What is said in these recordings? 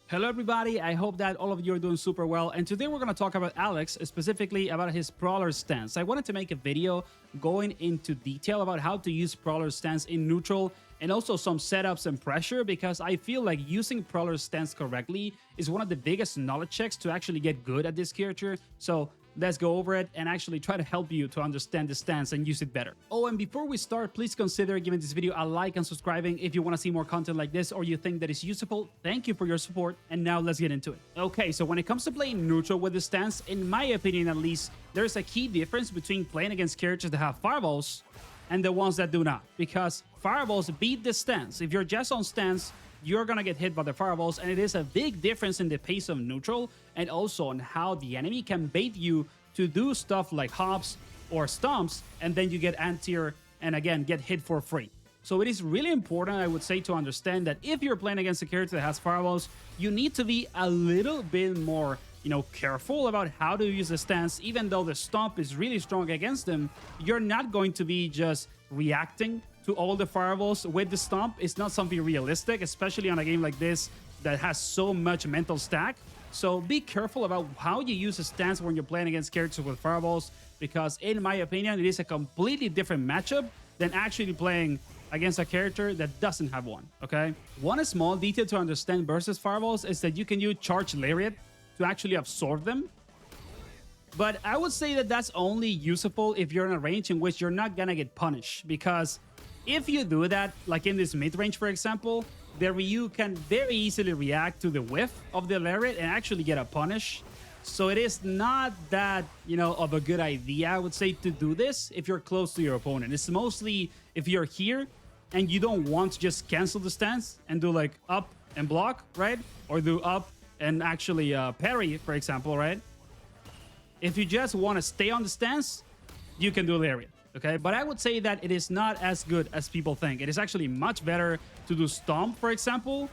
Hello everybody, I hope that all of you are doing super well, and today we're going to talk about Alex, specifically about his Prowler stance. I wanted to make a video going into detail about how to use Prowler stance in neutral, and also some setups and pressure, because I feel like using Prowler stance correctly is one of the biggest knowledge checks to actually get good at this character. So let's go over it and actually try to help you to understand the stance and use it better. Oh, and before we start, please consider giving this video a like and subscribing if you want to see more content like this or you think that is useful. Thank you for your support, and now let's get into it. Okay, so when it comes to playing neutral with this stance, in my opinion at least, there's a key difference between playing against characters that have fireballs and the ones that do not, because fireballs beat the stance. If you're just on stance, you're gonna get hit by the fireballs, and it is a big difference in the pace of neutral and also on how the enemy can bait you to do stuff like hops or stomps, and then you get anti-air and again get hit for free. So it is really important, I would say, to understand that if you're playing against a character that has fireballs, you need to be a little bit more, careful about how to use the stance. Even though the stomp is really strong against them, you're not going to be just reacting to all the fireballs with the stomp. It's not something realistic, especially on a game like this that has so much mental stack. So be careful about how you use a stance when you're playing against characters with fireballs, because in my opinion, it is a completely different matchup than actually playing against a character that doesn't have one, okay? One small detail to understand versus fireballs is that you can use Charge Lariat to actually absorb them. But I would say that that's only useful if you're in a range in which you're not gonna get punished, because if you do that, like in this mid-range, for example, the Ryu can very easily react to the whiff of the Lariat and actually get a punish. So it is not that, of a good idea, I would say, to do this if you're close to your opponent. It's mostly if you're here and you don't want to just cancel the stance and do like up and block, right? Or do up and actually parry, for example, right? If you just want to stay on the stance, you can do Lariat. Okay, but I would say that it is not as good as people think. It is actually much better to do Stomp, for example.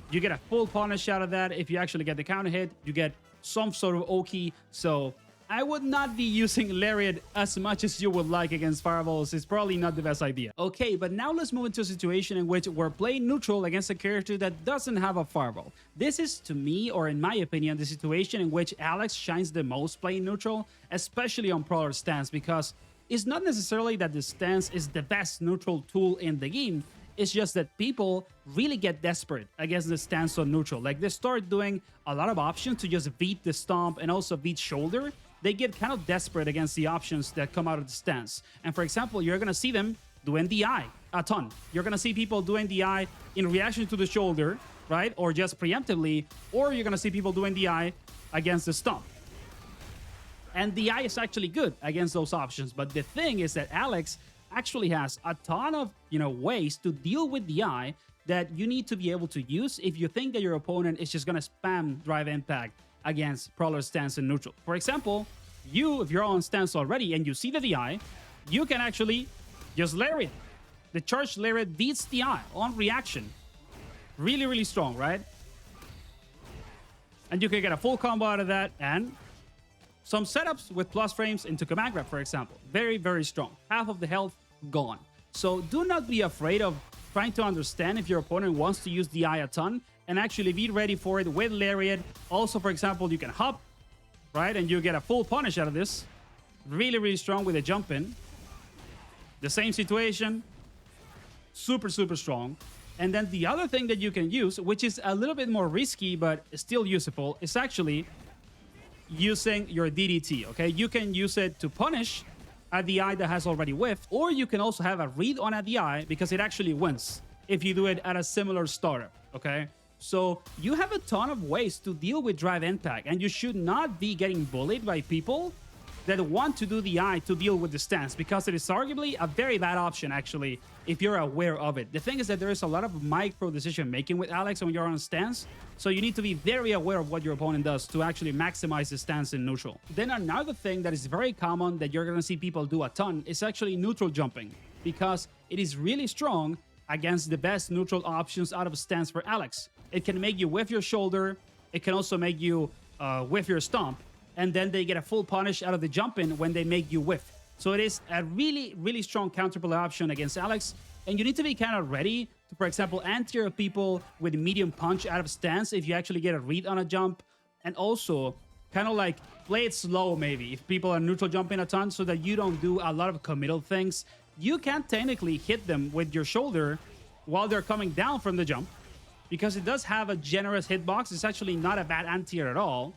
You get a full punish out of that. If you actually get the counter hit, you get some sort of Oki. So I would not be using Lariat as much as you would like against fireballs. It's probably not the best idea. Okay, but now let's move into a situation in which we're playing neutral against a character that doesn't have a fireball. This is, to me, or in my opinion, the situation in which Alex shines the most playing neutral, especially on Prowler stance, because it's not necessarily that the stance is the best neutral tool in the game. It's just that people really get desperate against the stance on neutral. Like, they start doing a lot of options to just beat the stomp and also beat shoulder. They get kind of desperate against the options that come out of the stance. And for example, you're going to see them doing DI a ton. You're going to see people doing DI in reaction to the shoulder, right? Or just preemptively. Or you're going to see people doing DI against the stomp. And DI is actually good against those options. But the thing is that Alex actually has a ton of, ways to deal with DI that you need to be able to use if you think that your opponent is just going to spam drive impact against Prowler stance in neutral. For example, if you're on stance already and you see the DI, you can actually just Lariat. The Charge Lariat beats DI on reaction. Really, really strong, right? And you can get a full combo out of that, and some setups with plus frames into command grab, for example. Very, very strong. Half of the health gone. So do not be afraid of trying to understand if your opponent wants to use DI a ton, and actually be ready for it with Lariat. Also, for example, you can hop, right? And you get a full punish out of this. Really, really strong with a jump in. The same situation. Super, super strong. And then the other thing that you can use, which is a little bit more risky but still useful, is actually using your DDT, okay? You can use it to punish a DI that has already whiffed, or you can also have a read on a DI because it actually wins if you do it at a similar startup, okay? So you have a ton of ways to deal with drive impact, and you should not be getting bullied by people that want to do the eye to deal with the stance, because it is arguably a very bad option, actually, if you're aware of it. The thing is that there is a lot of micro decision making with Alex when you're on stance, so you need to be very aware of what your opponent does to actually maximize the stance in neutral. Then another thing that is very common that you're gonna see people do a ton is actually neutral jumping, because it is really strong against the best neutral options out of stance for Alex. It can make you whiff your shoulder, it can also make you whiff your stomp, and then they get a full punish out of the jump in when they make you whiff. So it is a really, really strong counterplay option against Alex, and you need to be kind of ready to, for example, anti-air people with medium punch out of stance if you actually get a read on a jump, and also kind of like play it slow maybe if people are neutral jumping a ton so that you don't do a lot of committal things. You can technically hit them with your shoulder while they're coming down from the jump because it does have a generous hitbox. It's actually not a bad anti-air at all.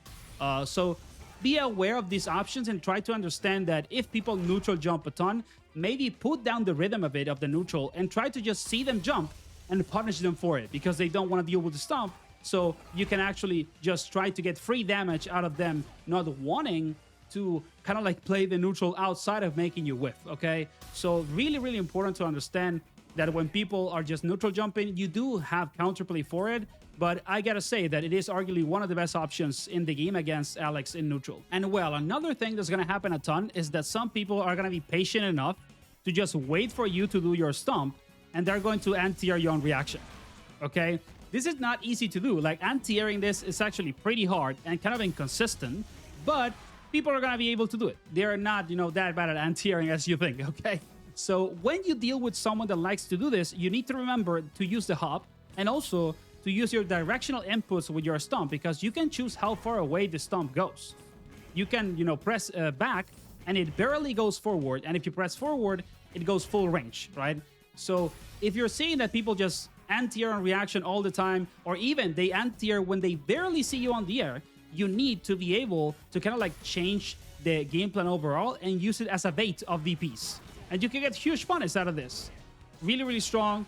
So be aware of these options and try to understand that if people neutral jump a ton, maybe put down the rhythm a bit of the neutral and try to just see them jump and punish them for it because they don't want to deal with the stomp. So you can actually just try to get free damage out of them not wanting to kind of like play the neutral outside of making you whiff, okay? So really, really important to understand that when people are just neutral jumping, you do have counterplay for it. But I gotta say that it is arguably one of the best options in the game against Alex in neutral. And well, another thing that's gonna happen a ton is that some people are gonna be patient enough to just wait for you to do your stomp, and they're going to anti-air you on reaction, okay? This is not easy to do. Like, anti-airing this is actually pretty hard and kind of inconsistent, but people are gonna be able to do it. They're not, that bad at anti-airing as you think, okay? So when you deal with someone that likes to do this, you need to remember to use the hop and also to use your directional inputs with your stomp because you can choose how far away the stomp goes. You can, press back and it barely goes forward. And if you press forward, it goes full range, right? So if you're seeing that people just anti-air on reaction all the time, or even they anti-air when they barely see you on the air, you need to be able to kind of like change the game plan overall and use it as a bait of DPs. And you can get huge punish out of this. Really, really strong.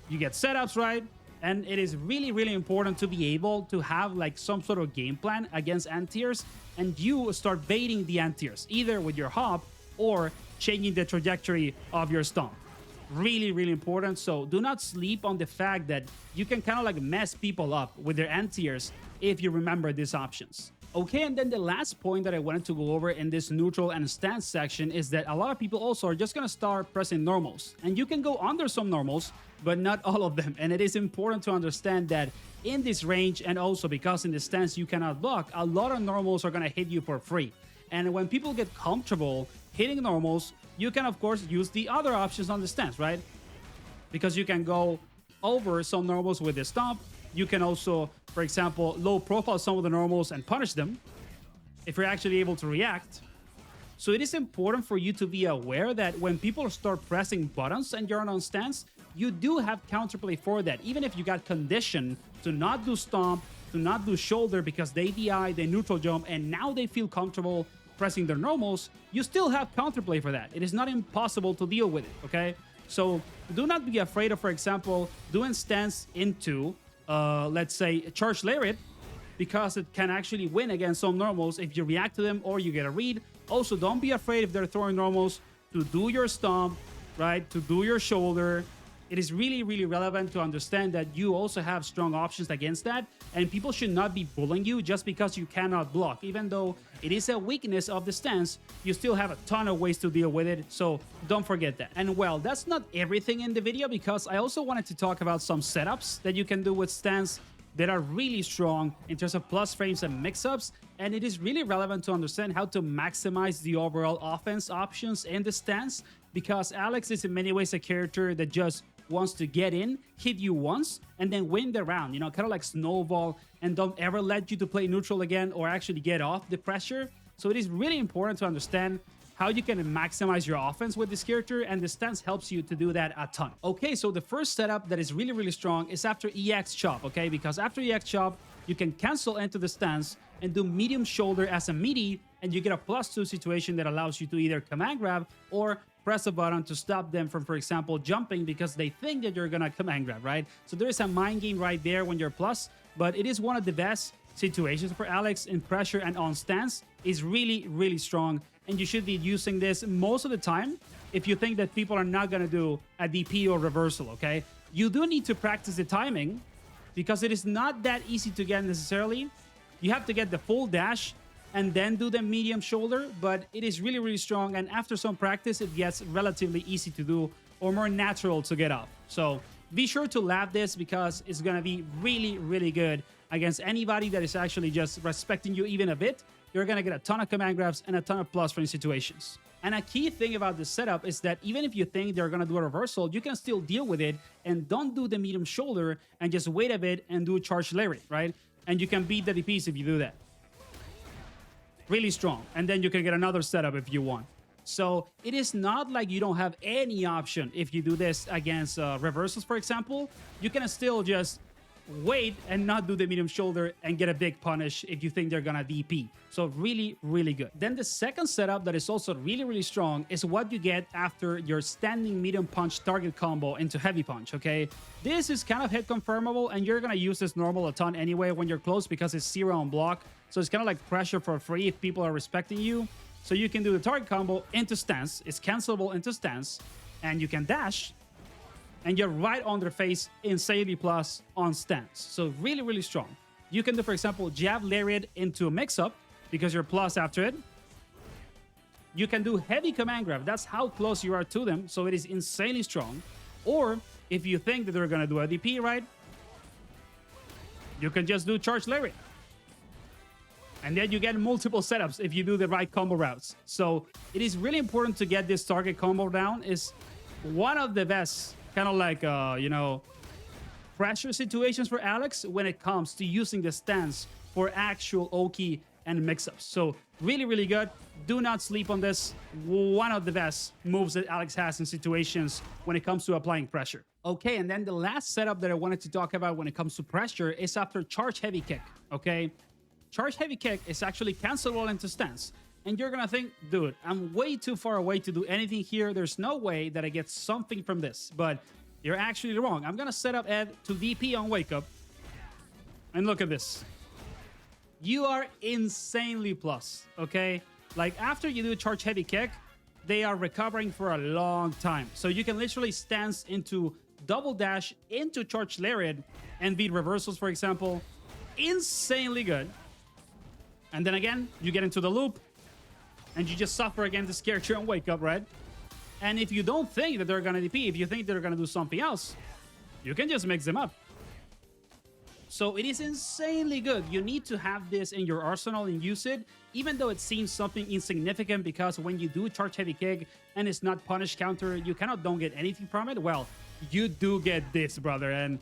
You get setups right. And it is really, really important to be able to have like some sort of game plan against anti-airs, and you start baiting the anti-airs either with your hop or changing the trajectory of your stomp. Really, really important. So do not sleep on the fact that you can kind of like mess people up with their anti-airs if you remember these options. Okay, and then the last point that I wanted to go over in this neutral and stance section is that a lot of people also are just going to start pressing normals. And you can go under some normals, but not all of them. And it is important to understand that in this range, and also because in the stance you cannot block, a lot of normals are going to hit you for free. And when people get comfortable hitting normals, you can, of course, use the other options on the stance, right? Because you can go over some normals with the stomp. You can also, for example, low profile some of the normals and punish them if you're actually able to react. So it is important for you to be aware that when people start pressing buttons and you're on stance, you do have counterplay for that. Even if you got conditioned to not do stomp, to not do shoulder because they DI, they neutral jump, and now they feel comfortable pressing their normals, you still have counterplay for that. It is not impossible to deal with it, okay? So do not be afraid of, for example, doing stance into let's say charge lariat, because it can actually win against some normals if you react to them or you get a read. Also, don't be afraid if they're throwing normals to do your stomp, right? To do your shoulder. It is really, really relevant to understand that you also have strong options against that, and people should not be bullying you just because you cannot block. Even though it is a weakness of the stance, you still have a ton of ways to deal with it, so don't forget that. And well, that's not everything in the video, because I also wanted to talk about some setups that you can do with stance that are really strong in terms of plus frames and mix-ups, and it is really relevant to understand how to maximize the overall offense options in the stance, because Alex is in many ways a character that just wants to get in, hit you once, and then win the round, kind of like snowball, and don't ever let you to play neutral again or actually get off the pressure. So it is really important to understand how you can maximize your offense with this character, and the stance helps you to do that a ton. Okay, so the first setup that is really, really strong is after EX chop, okay? Because after EX chop, you can cancel into the stance and do medium shoulder as a meaty, and you get a +2 situation that allows you to either command grab or press a button to stop them from, for example, jumping because they think that you're gonna command grab, right? So there is a mind game right there when you're plus, but it is one of the best situations for Alex in pressure and on stance. Is really, really strong, and you should be using this most of the time if you think that people are not gonna do a DP or reversal, okay? You do need to practice the timing because it is not that easy to get necessarily. You have to get the full dash and then do the medium shoulder, but it is really, really strong, and after some practice, it gets relatively easy to do or more natural to get off. So be sure to lab this because it's gonna be really, really good against anybody that is actually just respecting you even a bit. You're gonna get a ton of command grabs and a ton of plus frame situations. And a key thing about this setup is that even if you think they're gonna do a reversal, you can still deal with it and don't do the medium shoulder and just wait a bit and do a charge lariat, right? And you can beat the DPs if you do that. Really strong. And then you can get another setup if you want. So it is not like you don't have any option if you do this against reversals, for example. You can still just wait and not do the medium shoulder and get a big punish if you think they're gonna DP. So really, really good. Then the second setup that is also really, really strong is what you get after your standing medium punch target combo into heavy punch, okay? This is kind of hit confirmable, and you're gonna use this normal a ton anyway when you're close because it's 0 on block. So it's kind of like pressure for free if people are respecting you. So you can do the target combo into stance. It's cancelable into stance, and you can dash, and you're right on their face, insanely plus on stance. So really, really strong. You can do, for example, jab lariat into a mix-up because you're plus after it. You can do heavy command grab. That's how close you are to them. So it is insanely strong. Or if you think that they're going to do a DP, right? You can just do charge lariat. And then you get multiple setups if you do the right combo routes. So it is really important to get this target combo down. Is one of the best kind of like, you know, pressure situations for Alex when it comes to using the stance for actual Oki and mix-ups. So really, really good. Do not sleep on this. One of the best moves that Alex has in situations when it comes to applying pressure. Okay, and then the last setup that I wanted to talk about when it comes to pressure is after charge heavy kick, okay? Charge heavy kick is actually cancelable into stance. And you're gonna think, dude, I'm way too far away to do anything here. There's no way that I get something from this. But you're actually wrong. I'm gonna set up Ed to DP on wake up. And look at this. You are insanely plus, okay? Like after you do charge heavy kick, they are recovering for a long time. So you can literally stance into double dash into charge lariat and beat reversals, for example. Insanely good. And then again, you get into the loop. And you just suffer again to scare you and wake up, right? And if you don't think that they're gonna DP, if you think they're gonna do something else, you can just mix them up. So it is insanely good. You need to have this in your arsenal and use it, even though it seems something insignificant, because when you do charge heavy kick and it's not punish counter, you cannot don't get anything from it. Well, you do get this, brother, and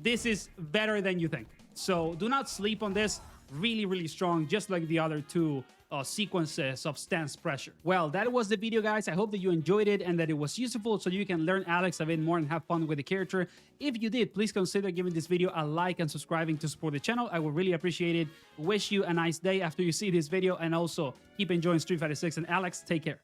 this is better than you think. So do not sleep on this. Really, really strong, just like the other two sequences of stance pressure. Well, that was the video, guys. I hope that you enjoyed it and that it was useful so you can learn Alex a bit more and have fun with the character. If you did, please consider giving this video a like and subscribing to support the channel. I would really appreciate it. Wish you a nice day after you see this video, and also keep enjoying Street Fighter 6. And Alex, take care.